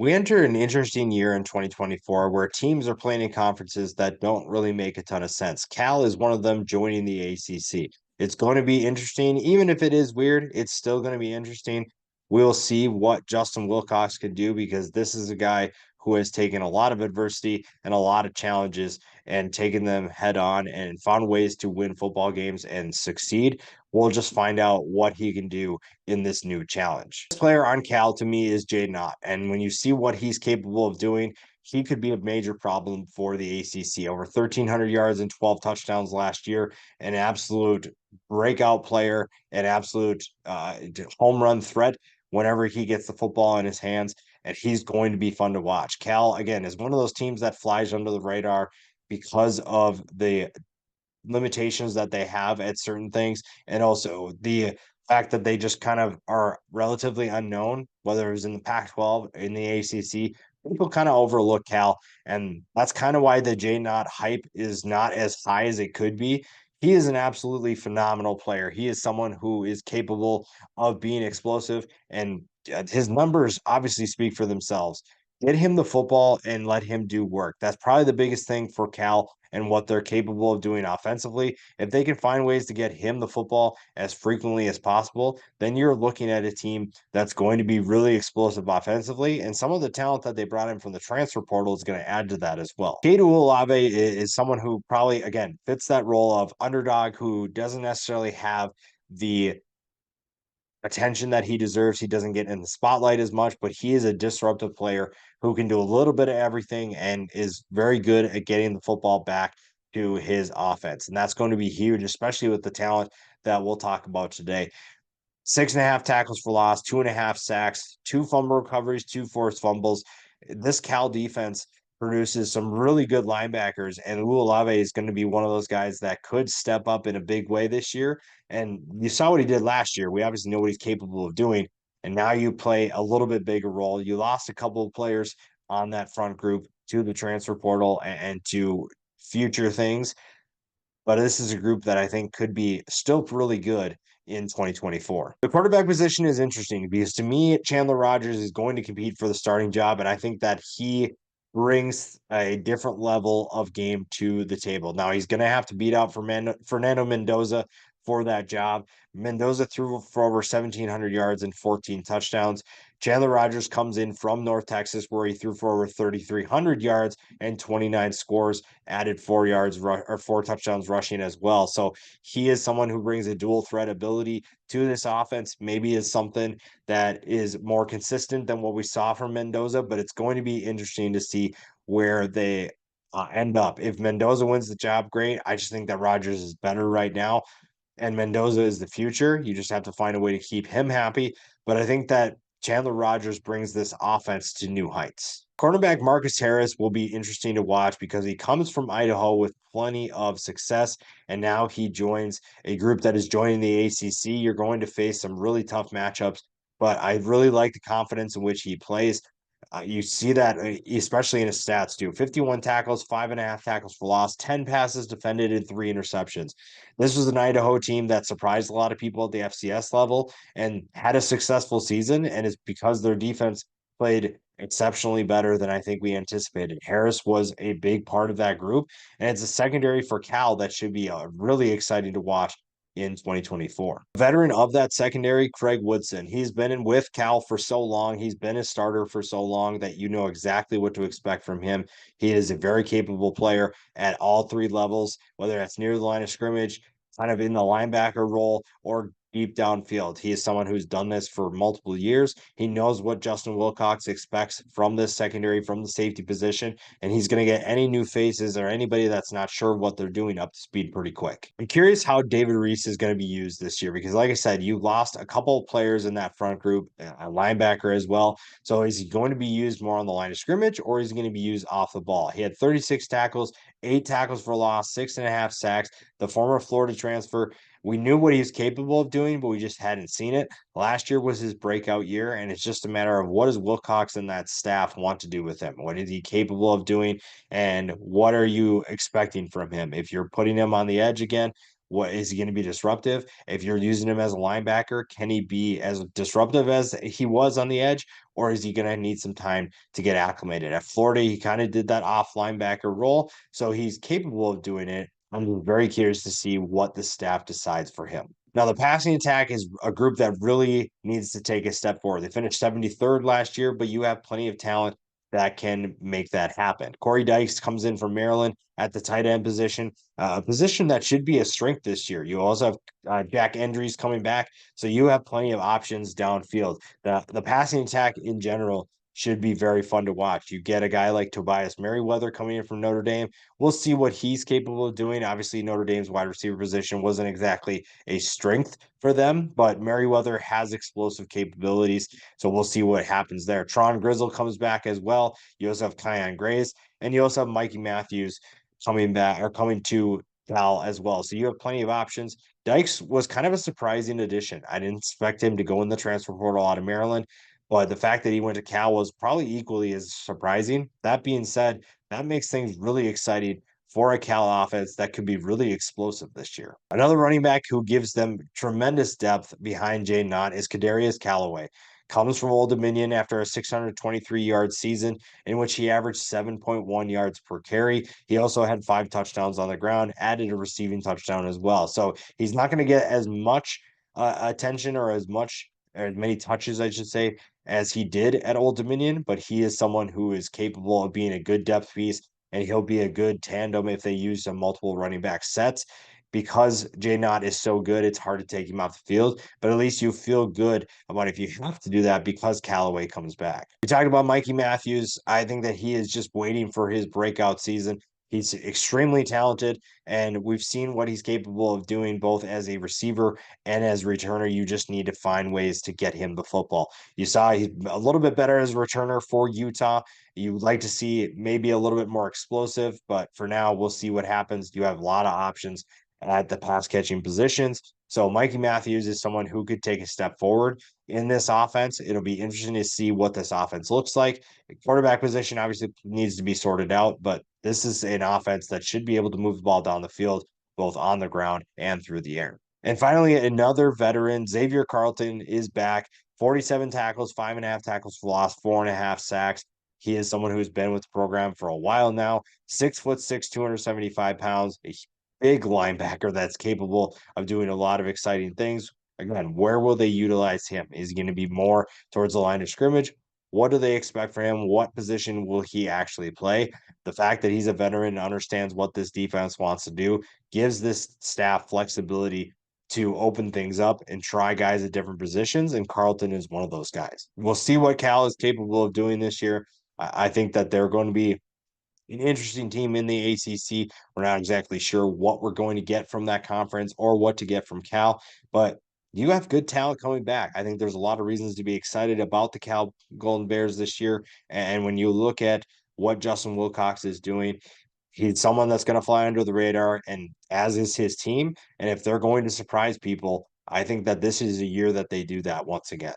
We enter an interesting year in 2024 where teams are playing in conferences that don't really make a ton of sense. Cal is one of them joining the ACC. It's going to be interesting. Even if it is weird, it's still going to be interesting. We'll see what Justin Wilcox could do because this is a guy who has taken a lot of adversity and a lot of challenges and taken them head on and found ways to win football games and succeed. We'll just find out what he can do in this new challenge. This player on Cal to me is Jaydn Ott. And when you see what he's capable of doing, he could be a major problem for the ACC. Over 1,300 yards and 12 touchdowns last year, an absolute breakout player, an absolute home run threat whenever he gets the football in his hands. And he's going to be fun to watch. Cal, again, is one of those teams that flies under the radar because of the limitations that they have at certain things, and also the fact that they just kind of are relatively unknown, whether it was in the Pac-12, in the ACC. People kind of overlook Cal, and that's kind of why the Jaydn Ott hype is not as high as it could be. He is an absolutely phenomenal player. He is someone who is capable of being explosive, and his numbers obviously speak for themselves. Get him the football and let him do work. That's probably the biggest thing for Cal and what they're capable of doing offensively. If they can find ways to get him the football as frequently as possible, then you're looking at a team that's going to be really explosive offensively. And some of the talent that they brought in from the transfer portal is going to add to that as well. Kade Olave is someone who probably, again, fits that role of underdog who doesn't necessarily have the attention that he deserves. He doesn't get in the spotlight as much, but he is a disruptive player who can do a little bit of everything and is very good at getting the football back to his offense. And that's going to be huge, especially with the talent that we'll talk about today. 6.5 tackles for loss, 2.5 sacks, 2 fumble recoveries, 2 forced fumbles. This Cal defense produces some really good linebackers, and Olave is going to be one of those guys that could step up in a big way this year. And you saw what he did last year. We obviously know what he's capable of doing. And now you play a little bit bigger role. You lost a couple of players on that front group to the transfer portal and to future things, but this is a group that I think could be still really good in 2024. The quarterback position is interesting because to me, Chandler Rogers is going to compete for the starting job, and I think that he brings a different level of game to the table. Now he's going to have to beat out Fernando Mendoza for that job. Mendoza threw for over 1,700 yards and 14 touchdowns. Chandler Rogers comes in from North Texas, where he threw for over 3,300 yards and 29 scores, added 4 yards or 4 touchdowns rushing as well. So he is someone who brings a dual threat ability to this offense. Maybe is something that is more consistent than what we saw from Mendoza, but it's going to be interesting to see where they end up. If Mendoza wins the job, great. I just think that Rogers is better right now, and Mendoza is the future. You just have to find a way to keep him happy. But I think that Chandler Rogers brings this offense to new heights. Cornerback Marcus Harris will be interesting to watch because he comes from Idaho with plenty of success, and now he joins a group that is joining the ACC. You're going to face some really tough matchups, but I really like the confidence in which he plays. You see that especially in his stats too. 51 tackles, 5.5 tackles for loss, 10 passes defended, and 3 interceptions. This was an Idaho team that surprised a lot of people at the FCS level and had a successful season. And it's because their defense played exceptionally better than I think we anticipated. Harris was a big part of that group. And it's a secondary for Cal that should be really exciting to watch in 2024. Veteran of that secondary, Craig Woodson. He's been in with Cal for so long. He's been a starter for so long that you know exactly what to expect from him. He is a very capable player at all 3 levels, whether that's near the line of scrimmage, kind of in the linebacker role, or deep downfield. He is someone who's done this for multiple years. He knows what Justin Wilcox expects from this secondary, from the safety position, and he's going to get any new faces or anybody that's not sure what they're doing up to speed pretty quick. I'm curious how David Reese is going to be used this year because, like I said, you lost a couple of players in that front group, a linebacker as well. So is he going to be used more on the line of scrimmage or is he going to be used off the ball? He had 36 tackles, 8 tackles for loss, 6.5 sacks. The former Florida transfer, we knew what he was capable of doing, but we just hadn't seen it. Last year was his breakout year, and it's just a matter of what does Wilcox and that staff want to do with him? What is he capable of doing, and what are you expecting from him? If you're putting him on the edge again, What is he going to be disruptive? If you're using him as a linebacker, can he be as disruptive as he was on the edge, or is he going to need some time to get acclimated? At Florida, he kind of did that off linebacker role, so he's capable of doing it. I'm very curious to see what the staff decides for him. Now, the passing attack is a group that really needs to take a step forward. They finished 73rd last year, but you have plenty of talent that can make that happen. Corey Dykes comes in from Maryland at the tight end position, a position that should be a strength this year. You also have Jack Endries coming back, so you have plenty of options downfield. The passing attack in general should be very fun to watch. You get a guy like Tobias Merriweather coming in from Notre Dame. We'll see what he's capable of doing. Obviously, Notre Dame's wide receiver position wasn't exactly a strength for them, but Merriweather has explosive capabilities. So we'll see what happens there. Tron Grizzle comes back as well. You also have Kyan Grays, and you also have Mikey Matthews coming back or coming to Cal as well. So you have plenty of options. Dykes was kind of a surprising addition. I didn't expect him to go in the transfer portal out of Maryland, but the fact that he went to Cal was probably equally as surprising. That being said, that makes things really exciting for a Cal offense that could be really explosive this year. Another running back who gives them tremendous depth behind Jaydn Ott is Kadarius Callaway. Comes from Old Dominion after a 623-yard season in which he averaged 7.1 yards per carry. He also had 5 touchdowns on the ground, added a receiving touchdown as well. So he's not going to get as much attention or as many touches, I should say, as he did at Old Dominion, but he is someone who is capable of being a good depth piece, and he'll be a good tandem if they use some multiple running back sets. Because Jaydn Ott is so good, it's hard to take him off the field, but at least you feel good about if you have to do that because Callaway comes back. We talked about Mikey Matthews. I think that he is just waiting for his breakout season. He's extremely talented, and we've seen what he's capable of doing both as a receiver and as a returner. You just need to find ways to get him the football. You saw he's a little bit better as a returner for Utah. You would like to see maybe a little bit more explosive, but for now, we'll see what happens. You have a lot of options at the pass catching positions. So Mikey Matthews is someone who could take a step forward in this offense. It'll be interesting to see what this offense looks like. The quarterback position obviously needs to be sorted out, but this is an offense that should be able to move the ball down the field, both on the ground and through the air. And finally, another veteran, Xavier Carlton, is back. 47 tackles, 5.5 tackles for loss, 4.5 sacks. He is someone who's been with the program for a while now. 6'6", 275 pounds, a big linebacker that's capable of doing a lot of exciting things. Again, where will they utilize him? Is he going to be more towards the line of scrimmage? What do they expect for him? What position will he actually play? The fact that he's a veteran and understands what this defense wants to do gives this staff flexibility to open things up and try guys at different positions. And Carlton is one of those guys. We'll see what Cal is capable of doing this year. I think that they're going to be an interesting team in the ACC. We're not exactly sure what we're going to get from that conference or what to get from Cal, but you have good talent coming back. I think there's a lot of reasons to be excited about the Cal Golden Bears this year. And when you look at what Justin Wilcox is doing, he's someone that's going to fly under the radar, and as is his team. And if they're going to surprise people, I think that this is a year that they do that once again.